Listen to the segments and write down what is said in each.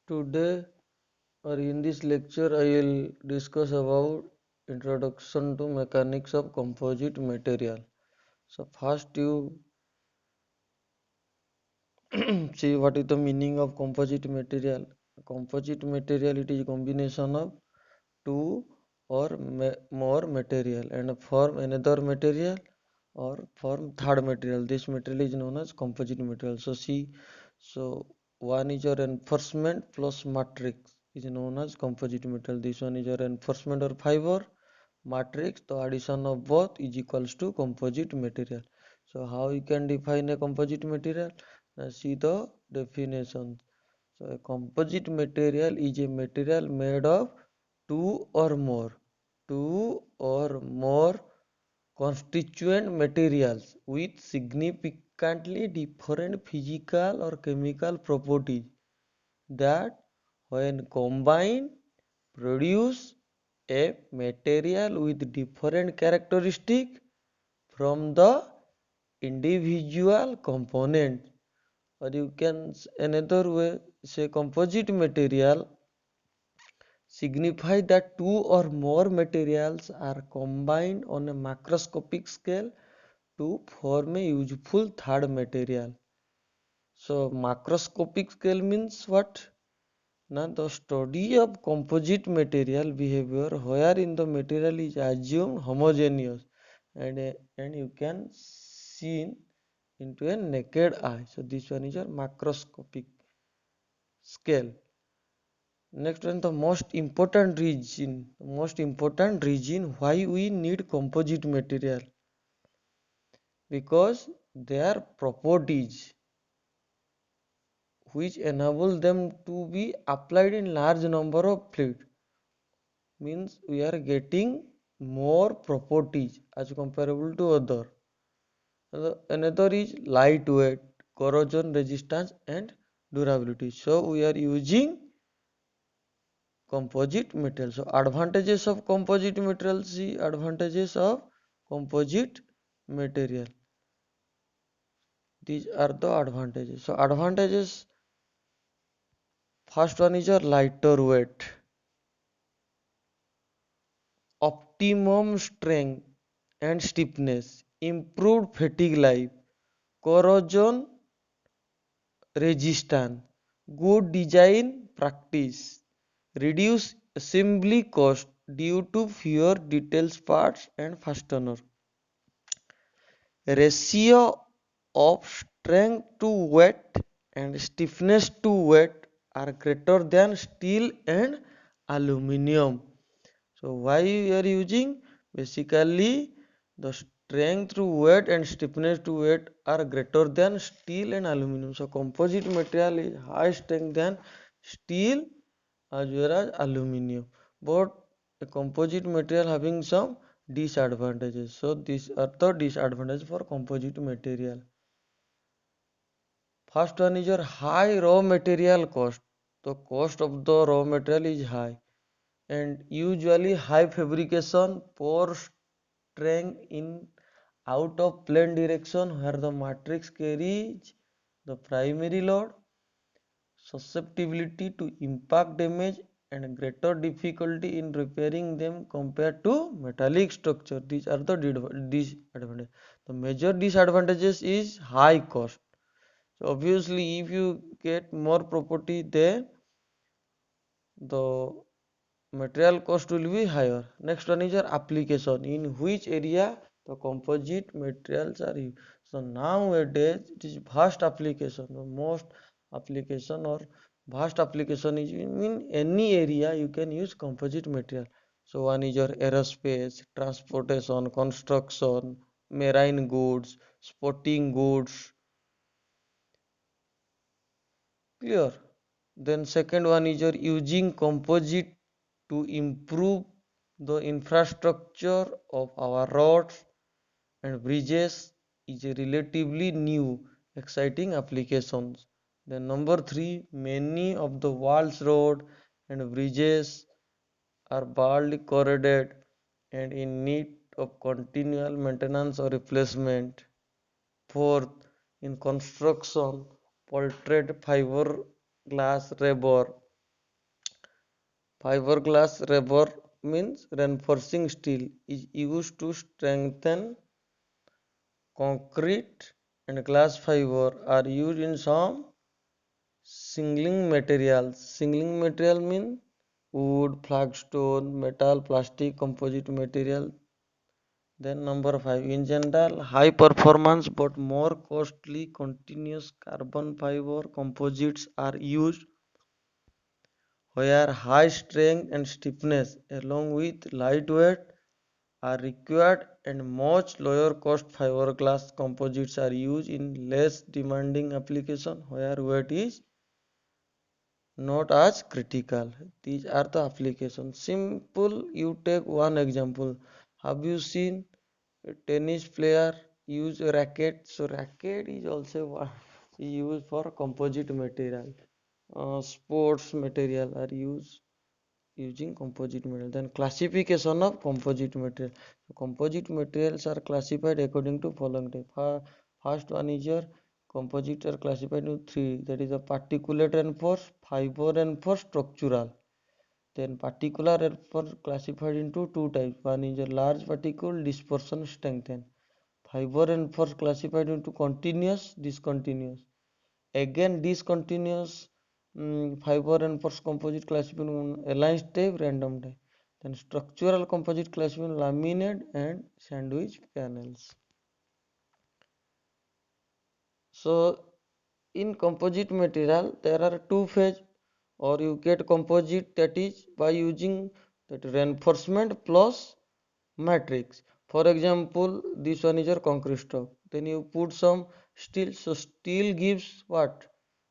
Today or in this lecture I will discuss about introduction to mechanics of composite material. So first you see what is the meaning of composite material. Composite material, it is a combination of two or more material and form another material or form third material. This material is known as composite material. So one is your reinforcement plus matrix is known as composite material. This one is your reinforcement or fiber matrix. The addition of both is equals to composite material. So how you can define a composite material? See the definition. So a composite material is a material made of two or more constituent materials with significantly different physical or chemical properties that when combined produce a material with different characteristics from the individual component, or you can another way say composite material signify that two or more materials are combined on a macroscopic scale to form a useful third material. So macroscopic scale means what? Now the study of composite material behavior wherein the material is assumed homogeneous and you can see into a naked eye. So this one is your macroscopic scale. Next one, the most important reason why we need composite material, because their properties which enable them to be applied in large number of fluid, means we are getting more properties as comparable to other. Another is lightweight, corrosion resistance and durability. So we are using composite material. So advantages of composite material. See advantages of composite material. These are the advantages. So advantages, first one is your lighter weight, optimum strength and stiffness, improved fatigue life, corrosion resistance, good design practice, reduce assembly cost due to fewer details parts and fastener. Ratio of strength to weight and stiffness to weight are greater than steel and aluminum. So why we are using? Basically the strength to weight and stiffness to weight are greater than steel and aluminum. So composite material is high strength than steel as well as aluminum. But a composite material having some disadvantages. So these are the disadvantages for composite material. First one is your high raw material cost. The cost of the raw material is high and usually high fabrication, poor strength in out of plane direction where the matrix carries the primary load, susceptibility to impact damage and greater difficulty in repairing them compared to metallic structure. These are the disadvantages. The major disadvantages is high cost. So obviously if you get more property there, the material cost will be higher. Next one is your application, in which area the composite materials are used. So nowadays it is vast application. The most application or vast application is in any area you can use composite material. So one is your aerospace, transportation, construction, marine goods, sporting goods. Clear? Then second one is your using composite to improve the infrastructure of our roads and bridges is a relatively new exciting applications. Then number three, many of the world's road and bridges are badly corroded and in need of continual maintenance or replacement. Fourth, in construction, portrait fiber glass rubber Fiberglass rubber means reinforcing steel is used to strengthen concrete, and glass fiber are used in some shingling materials. Shingling material mean wood, flagstone, metal, plastic, composite material. Then number 5, in general, high performance but more costly continuous carbon fiber composites are used where high strength and stiffness along with lightweight are required, and much lower cost fiberglass composites are used in less demanding application where weight is not as critical. These are the applications. Simple, you take one example. Have you seen a tennis player use a racket? So racket is also used for composite material. Sports material are used using composite material. Then classification of composite material. So composite materials are classified according to following type. First one is your composite are classified into three. That is a particulate reinforced, fiber reinforced, structural. Then particular reinforced classified into two types. One is a large particle dispersion strengthen. Fiber reinforced classified into continuous, discontinuous. Again, discontinuous fiber reinforced composite classified in aligned type, random type. Then structural composite classified in laminate and sandwich panels. So in composite material there are two phase, or you get composite, that is by using that reinforcement plus matrix. For example, this one is your concrete stock. Then you put some steel. So steel gives what?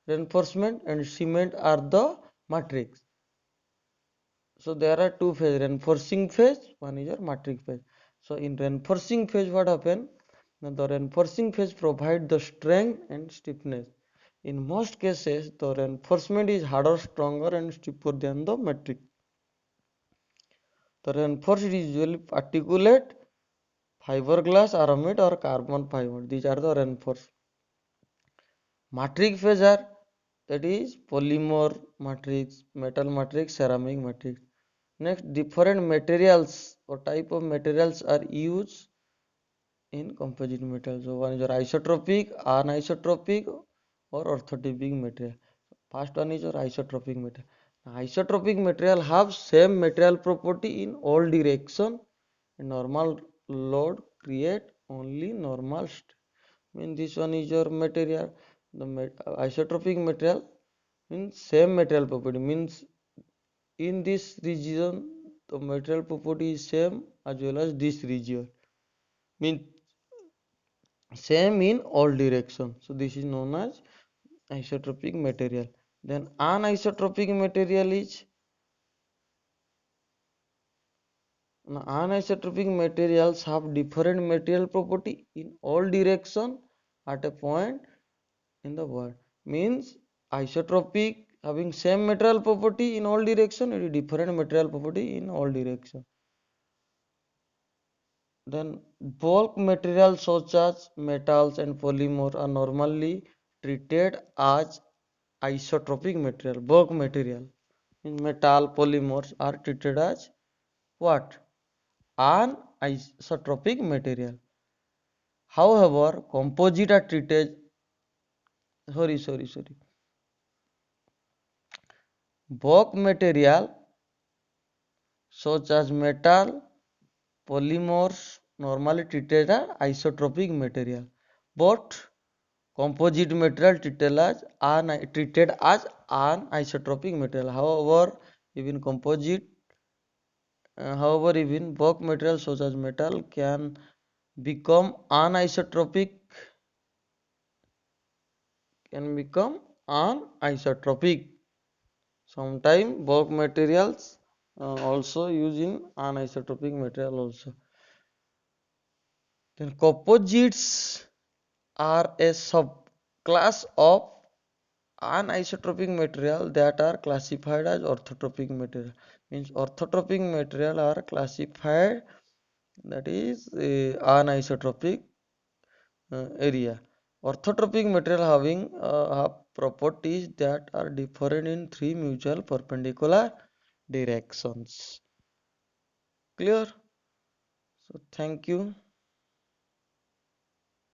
Reinforcement, and cement are the matrix. So there are two phase, reinforcing phase, one is your matrix phase. So in reinforcing phase what happen? Now the reinforcing phase provide the strength and stiffness. In most cases the reinforcement is harder, stronger and stiffer than the matrix. The reinforced is usually particulate, fiberglass, aramid or carbon fiber. These are the reinforced. Matrix phase are, that is polymer matrix, metal matrix, ceramic matrix. Next, different materials or type of materials are used in composite material. So one is your isotropic, anisotropic or orthotropic material. First one is your isotropic material. Isotropic material have same material property in all direction. Normal load create only normal state. Mean this one is your material. The isotropic material means same material property, means in this region the material property is same as well as this region, means same in all directions. So this is known as isotropic material. Then anisotropic material is, anisotropic materials have different material property in all direction at a point in the world. Means isotropic having same material property in all direction, it is different material property in all direction. Then bulk materials such as metals and polymer are normally treated as isotropic material. Bulk material in metal polymers are treated as what? An isotropic material. However, composite are treated, sorry. Bulk material such as metal polymers normally treated as isotropic material, but composite material treated as an isotropic material. However, even bulk material such as metal can become anisotropic, Sometimes bulk materials also used in anisotropic material also. Then composites are a subclass of anisotropic material that are classified as orthotropic material. Means orthotropic material are classified, that is anisotropic area. Orthotropic material have properties that are different in three mutual perpendicular directions. Clear? So thank you.